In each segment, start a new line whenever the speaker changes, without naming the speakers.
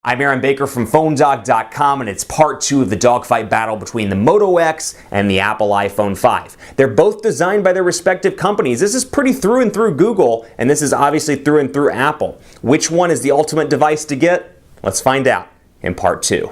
I'm Aaron Baker from PhoneDog.com, and it's part 2 of the dogfight battle between the Moto X and the Apple iPhone 5. They're both designed by their respective companies. This is pretty through and through Google, and this is obviously through and through Apple. Which one is the ultimate device to get? Let's find out in part 2.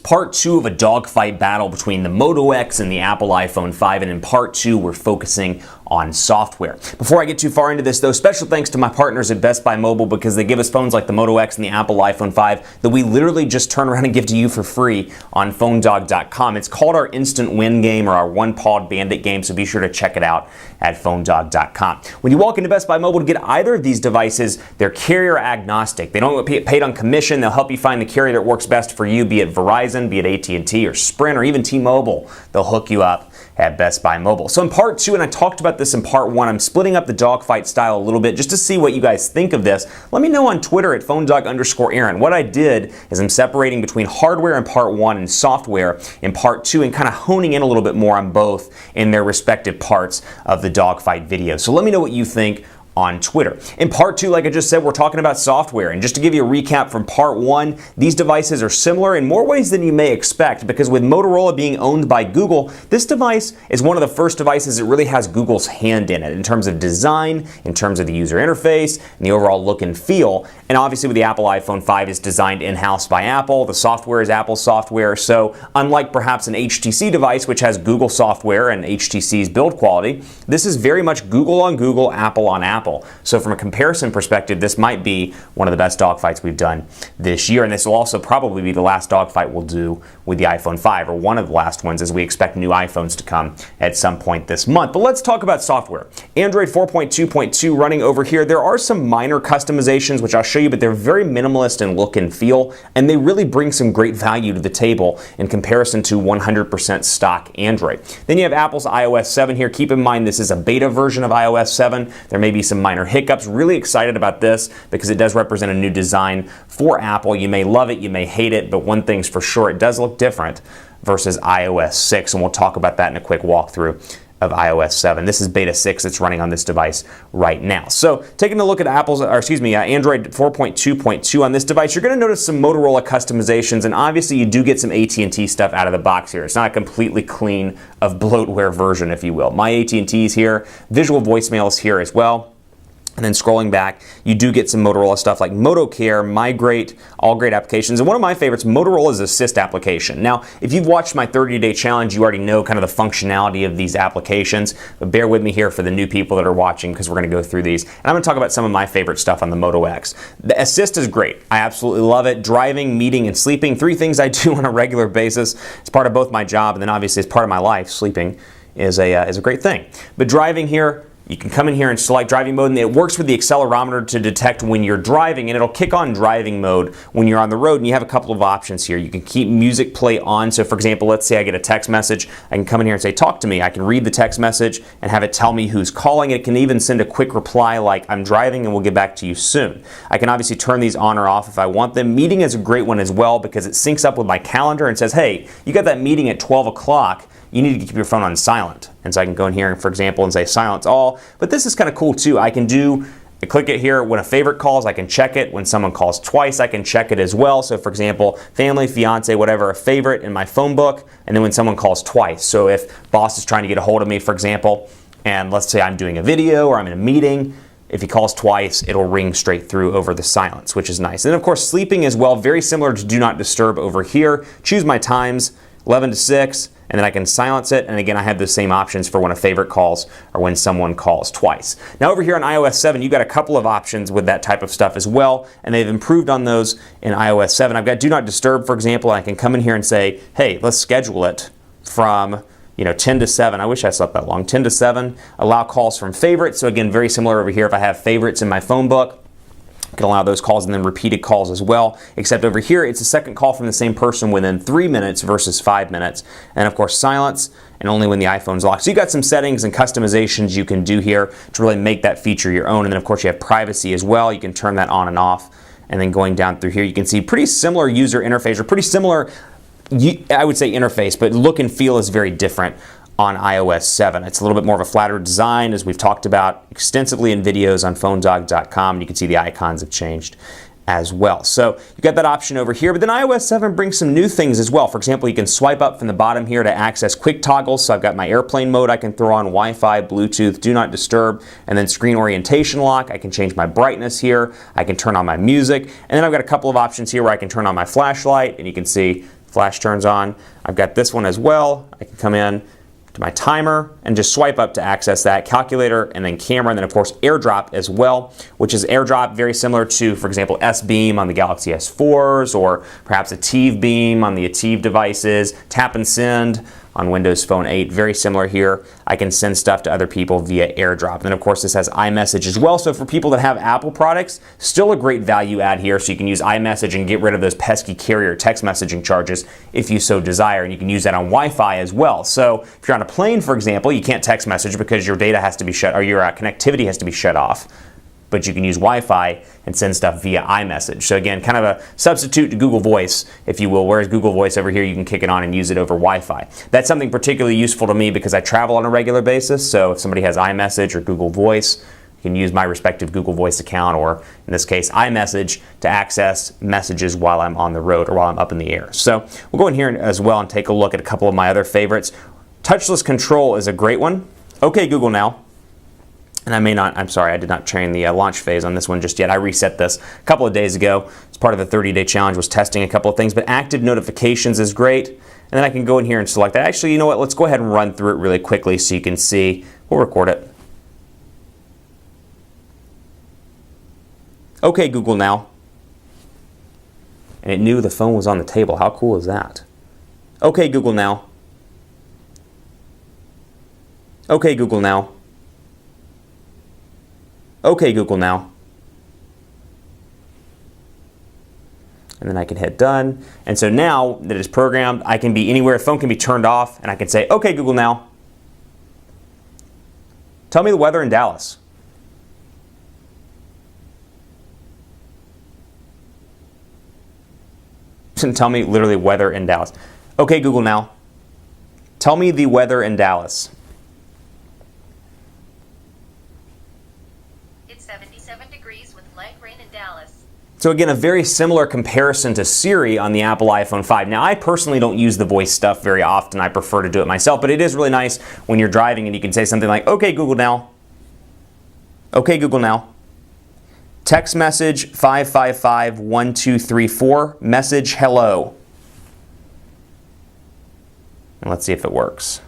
Part 2 of a dogfight battle between the Moto X and the Apple iPhone 5, and in part 2 we're focusing on software. Before I get too far into this though, special thanks to my partners at Best Buy Mobile, because they give us phones like the Moto X and the Apple iPhone 5 that we literally just turn around and give to you for free on PhoneDog.com. It's called our Instant Win game, or our One-Pawed Bandit game, so be sure to check it out at PhoneDog.com. When you walk into Best Buy Mobile to get either of these devices, they're carrier agnostic. They don't get paid on commission. They'll help you find the carrier that works best for you, be it Verizon, be it AT&T or Sprint, or even T-Mobile. They'll hook you up at Best Buy Mobile. So in part 2, and I talked about this in part 1, I'm splitting up the dogfight style a little bit just to see what you guys think of this. Let me know on Twitter at PhoneDog_Aaron. What I did is I'm separating between hardware in part 1 and software in part 2, and kind of honing in a little bit more on both in their respective parts of the dogfight video. So let me know what you think on Twitter. In part 2, like I just said, we're talking about software, and just to give you a recap from part 1, these devices are similar in more ways than you may expect, because with Motorola being owned by Google, this device is one of the first devices that really has Google's hand in it in terms of design, in terms of the user interface, and the overall look and feel. And obviously with the Apple iPhone 5, is designed in-house by Apple. The software is Apple software, so unlike perhaps an HTC device which has Google software and HTC's build quality, this is very much Google on Google, Apple on Apple. So from a comparison perspective, this might be one of the best dogfights we've done this year, and this will also probably be the last dogfight we'll do with the iPhone 5, or one of the last ones, as we expect new iPhones to come at some point this month. But let's talk about software. Android 4.2.2 running over here. There are some minor customizations which I'll show you, but they're very minimalist in look and feel, and they really bring some great value to the table in comparison to 100% stock Android. Then you have Apple's iOS 7 here. Keep in mind this is a beta version of iOS 7. There may be some minor hiccups. Really excited about this because it does represent a new design for Apple. You may love it, you may hate it, but one thing's for sure, it does look different versus iOS 6, and we'll talk about that in a quick walkthrough of iOS 7. This is beta 6 that's running on this device right now. So taking a look at Android 4.2.2 on this device, you're going to notice some Motorola customizations, and obviously you do get some AT&T stuff out of the box here. It's not a completely clean of bloatware version, if you will. My AT&T is here, visual voicemail is here as well. And then scrolling back, you do get some Motorola stuff like Moto Care, Migrate, all great applications. And one of my favorites, Motorola's Assist application. Now, if you've watched my 30-day challenge, you already know kind of the functionality of these applications. But bear with me here for the new people that are watching, because we're going to go through these. And I'm going to talk about some of my favorite stuff on the Moto X. The Assist is great. I absolutely love it. Driving, meeting, and sleeping, 3 things I do on a regular basis. It's part of both my job, and then obviously it's part of my life. Sleeping is a great thing. But driving here, you can come in here and select driving mode, and it works with the accelerometer to detect when you're driving, and it'll kick on driving mode when you're on the road. And you have a couple of options here. You can keep music play on. So for example, let's say I get a text message. I can come in here and say, talk to me. I can read the text message and have it tell me who's calling. It can even send a quick reply like, I'm driving and we'll get back to you soon. I can obviously turn these on or off if I want them. Meeting is a great one as well, because it syncs up with my calendar and says, hey, you got that meeting at 12 o'clock. You need to keep your phone on silent. And so I can go in here, for example, and say silence all. But this is kind of cool too. I click it here when a favorite calls, I can check it. When someone calls twice, I can check it as well. So for example, family, fiance, whatever, a favorite in my phone book, and then when someone calls twice. So if boss is trying to get a hold of me, for example, and let's say I'm doing a video or I'm in a meeting, if he calls twice, it'll ring straight through over the silence, which is nice. And then of course, sleeping as well, very similar to Do Not Disturb over here. Choose my times, 11 to 6, and then I can silence it, and again I have the same options for when a favorite calls or when someone calls twice. Now over here on iOS 7, you've got a couple of options with that type of stuff as well, and they've improved on those in iOS 7. I've got Do Not Disturb, for example, and I can come in here and say, hey, let's schedule it from 10 to 7. I wish I slept that long. 10 to 7, allow calls from favorites. So again, very similar over here. If I have favorites in my phone book, I can allow those calls, and then repeated calls as well, except over here it's a second call from the same person within 3 minutes versus 5 minutes. And of course silence, and only when the iPhone's locked. So you've got some settings and customizations you can do here to really make that feature your own. And then of course you have privacy as well. You can turn that on and off. And then going down through here, you can see pretty similar user interface, or pretty similar, I would say, interface, but look and feel is very different on iOS 7. It's a little bit more of a flatter design, as we've talked about extensively in videos on phonedog.com. You can see the icons have changed as well. So you've got that option over here, but then iOS 7 brings some new things as well. For example, you can swipe up from the bottom here to access quick toggles. So I've got my airplane mode I can throw on, Wi-Fi, Bluetooth, do not disturb, and then screen orientation lock. I can change my brightness here. I can turn on my music, and then I've got a couple of options here where I can turn on my flashlight, and you can see flash turns on. I've got this one as well. I can come in to my timer and just swipe up to access that, calculator, and then camera, and then of course AirDrop as well, which is AirDrop very similar to, for example, S-Beam on the Galaxy S4s, or perhaps a TiV Beam on the TiV devices, Tap and Send on Windows Phone 8, very similar here. I can send stuff to other people via AirDrop. And then of course this has iMessage as well, so for people that have Apple products, still a great value add here, so you can use iMessage and get rid of those pesky carrier text messaging charges if you so desire, and you can use that on Wi-Fi as well. So if you're on a plane, for example, you can't text message because your data has to be shut, or your connectivity has to be shut off, but you can use Wi-Fi and send stuff via iMessage. So again, kind of a substitute to Google Voice, if you will, whereas Google Voice over here, you can kick it on and use it over Wi-Fi. That's something particularly useful to me because I travel on a regular basis, so if somebody has iMessage or Google Voice, you can use my respective Google Voice account, or in this case, iMessage, to access messages while I'm on the road or while I'm up in the air. So we'll go in here as well and take a look at a couple of my other favorites. Touchless control is a great one. Okay, Google now. And I'm sorry, I did not train the launch phase on this one just yet. I reset this a couple of days ago. It's part of the 30-day challenge, was testing a couple of things, but active notifications is great. And then I can go in here and select that. Actually, you know what? Let's go ahead and run through it really quickly so you can see. We'll record it. Okay, Google now. And it knew the phone was on the table. How cool is that? Okay, Google now. Okay, Google now. Okay, Google now. And then I can hit done. And so now that it's programmed, I can be anywhere. The phone can be turned off, and I can say, okay, Google now. Tell me the weather in Dallas. Tell me literally weather in Dallas. Okay, Google now. Tell me the weather in Dallas.
77 degrees with light rain in Dallas.
So again, a very similar comparison to Siri on the Apple iPhone 5. Now, I personally don't use the voice stuff very often. I prefer to do it myself, but it is really nice when you're driving and you can say something like, okay, Google now. Okay, Google now. Text message 555-1234, message hello. And let's see if it works.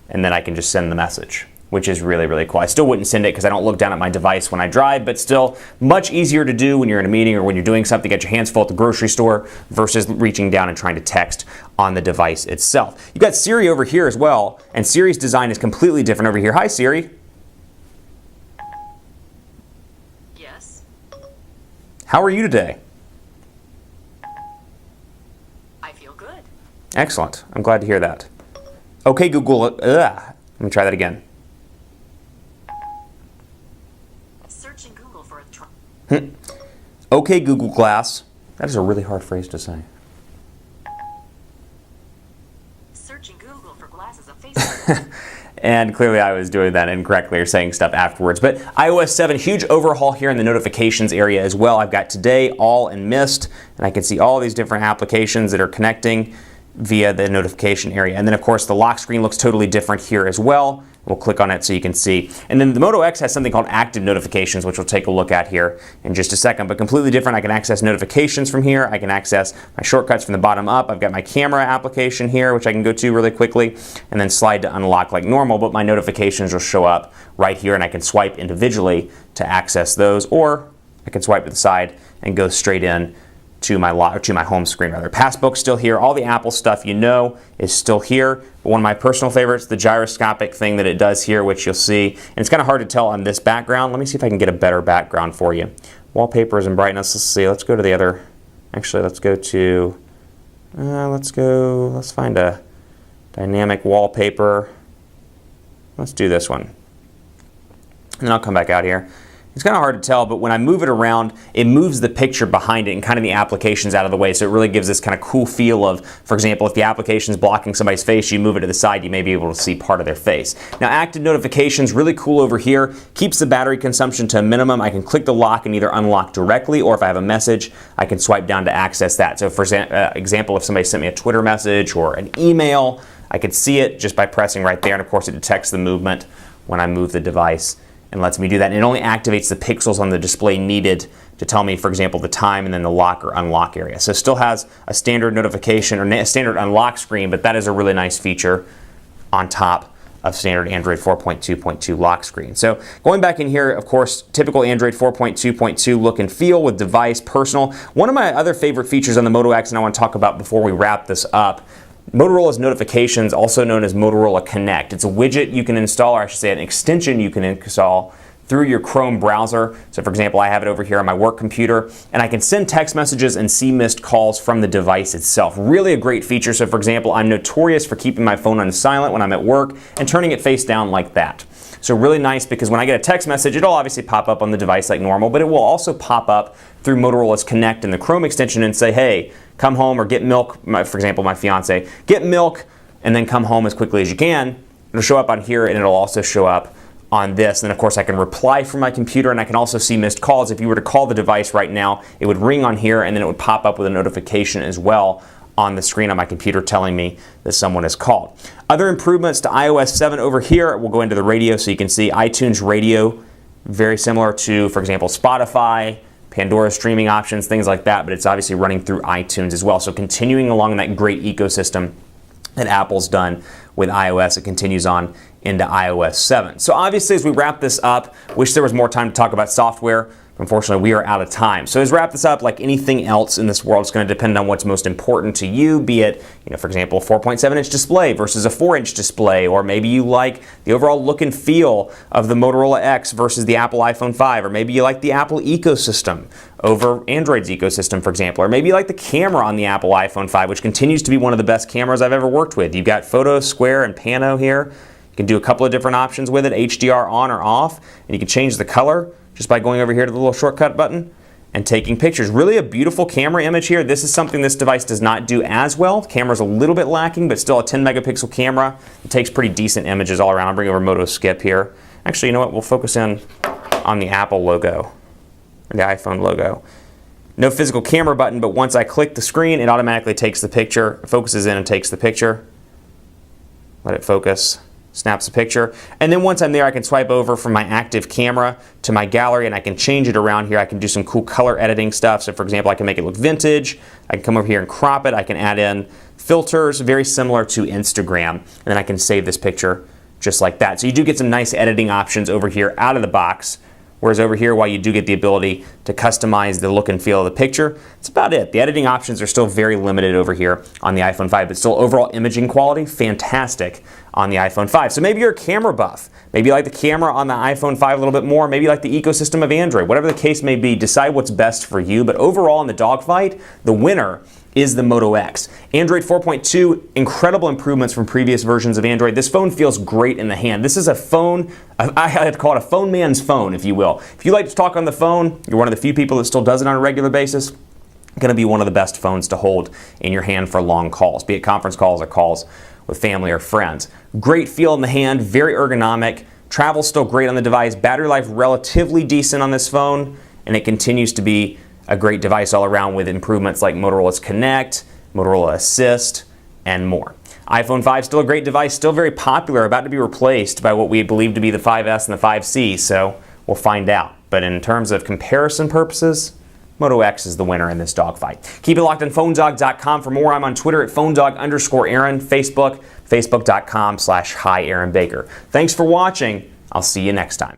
And then I can just send the message, which is really, really cool. I still wouldn't send it because I don't look down at my device when I drive, but still much easier to do when you're in a meeting or when you're doing something, get your hands full at the grocery store versus reaching down and trying to text on the device itself. You've got Siri over here as well, and Siri's design is completely different over here. Hi, Siri.
Yes.
How are you today?
I feel good.
Excellent. I'm glad to hear that. Okay, Google. Let me try that again.
Searching Google for a truck.
Okay, Google Glass. That is a really hard phrase to say.
Searching Google for glasses of Facebook.
And clearly I was doing that incorrectly or saying stuff afterwards. But iOS 7, huge overhaul here in the notifications area as well. I've got Today, All, and Missed, and I can see all these different applications that are connecting via the notification area. And then of course the lock screen looks totally different here as well. We'll click on it so you can see. And then the Moto X has something called active notifications, which we'll take a look at here in just a second, but completely different. I can access notifications from here. I can access my shortcuts from the bottom up. I've got my camera application here, which I can go to really quickly, and then slide to unlock like normal, but my notifications will show up right here, and I can swipe individually to access those, or I can swipe to the side and go straight in to my home screen rather. Passbook's still here. All the Apple stuff you know is still here. But one of my personal favorites, the gyroscopic thing that it does here, which you'll see. And it's kind of hard to tell on this background. Let me see if I can get a better background for you. Wallpapers and brightness. Let's see. Let's go to the other. Actually, let's go to. Let's find a dynamic wallpaper. Let's do this one. And then I'll come back out here. It's kind of hard to tell, but when I move it around, it moves the picture behind it and kind of the applications out of the way. So it really gives this kind of cool feel of, for example, if the application is blocking somebody's face, you move it to the side, you may be able to see part of their face. Now, active notifications, really cool over here. Keeps the battery consumption to a minimum. I can click the lock and either unlock directly, or if I have a message, I can swipe down to access that. So for example, if somebody sent me a Twitter message or an email, I could see it just by pressing right there. And of course, it detects the movement when I move the device and lets me do that. And it only activates the pixels on the display needed to tell me, for example, the time and then the lock or unlock area. So it still has a standard notification or a standard unlock screen, but that is a really nice feature on top of standard Android 4.2.2 lock screen. So going back in here, of course, typical Android 4.2.2 look and feel with device, personal. One of my other favorite features on the Moto X, and I want to talk about before we wrap this up, Motorola's notifications, also known as Motorola Connect. It's a widget you can install, or I should say an extension you can install through your Chrome browser. So for example, I have it over here on my work computer, and I can send text messages and see missed calls from the device itself. Really a great feature. So for example, I'm notorious for keeping my phone on silent when I'm at work and turning it face down like that. So really nice, because when I get a text message, it'll obviously pop up on the device like normal, but it will also pop up through Motorola's Connect and the Chrome extension and say, hey, come home or get milk. For example, my fiance, get milk and then come home as quickly as you can. It'll show up on here, and it'll also show up on this. And then of course I can reply from my computer, and I can also see missed calls. If you were to call the device right now, it would ring on here, and then it would pop up with a notification as well on the screen on my computer telling me that someone has called. Other improvements to iOS 7 over here, we'll go into the radio so you can see iTunes Radio, very similar to, for example, Spotify, Pandora streaming options, things like that, but it's obviously running through iTunes as well. So continuing along that great ecosystem that Apple's done with iOS, it continues on into iOS 7. So obviously, as we wrap this up, wish there was more time to talk about software. Unfortunately, we are out of time. So as we wrap this up, like anything else in this world, it's going to depend on what's most important to you, be it, for example, a 4.7-inch display versus a 4-inch display, or maybe you like the overall look and feel of the Motorola X versus the Apple iPhone 5, or maybe you like the Apple ecosystem over Android's ecosystem, for example, or maybe you like the camera on the Apple iPhone 5, which continues to be one of the best cameras I've ever worked with. You've got photo, square, and pano here. You can do a couple of different options with it, HDR on or off, and you can change the color just by going over here to the little shortcut button and taking pictures. Really a beautiful camera image here. This is something this device does not do as well. The camera's a little bit lacking, but still a 10 megapixel camera. It takes pretty decent images all around. I'll bring over Moto Skip here. Actually, you know what? We'll focus in on the Apple logo, or the iPhone logo. No physical camera button, but once I click the screen, it automatically takes the picture. It focuses in and takes the picture. Let it focus. Snaps a picture, and then once I'm there, I can swipe over from my active camera to my gallery, and I can change it around here. I can do some cool color editing stuff. So for example, I can make it look vintage. I can come over here and crop it. I can add in filters, very similar to Instagram, and then I can save this picture just like that. So you do get some nice editing options over here out of the box. Whereas over here, while you do get the ability to customize the look and feel of the picture, that's about it. The editing options are still very limited over here on the iPhone 5, but still overall imaging quality, fantastic on the iPhone 5. So maybe you're a camera buff. Maybe you like the camera on the iPhone 5 a little bit more. Maybe you like the ecosystem of Android. Whatever the case may be, decide what's best for you. But overall in the dogfight, the winner is the Moto X. Android 4.2, incredible improvements from previous versions of Android. This phone feels great in the hand. This is a phone, I had to call it a phone man's phone, if you will. If you like to talk on the phone, you're one of the few people that still does it on a regular basis, going to be one of the best phones to hold in your hand for long calls, be it conference calls or calls with family or friends. Great feel in the hand, very ergonomic. Travel's still great on the device. Battery life relatively decent on this phone, and it continues to be a great device all around with improvements like Motorola's Connect, Motorola Assist, and more. iPhone 5 still a great device, still very popular, about to be replaced by what we believe to be the 5S and the 5C, so we'll find out. But in terms of comparison purposes, Moto X is the winner in this dogfight. Keep it locked on PhoneDog.com for more. I'm on Twitter at PhoneDog_Aaron, Facebook, Facebook.com/HiAaronBaker. Thanks for watching. I'll see you next time.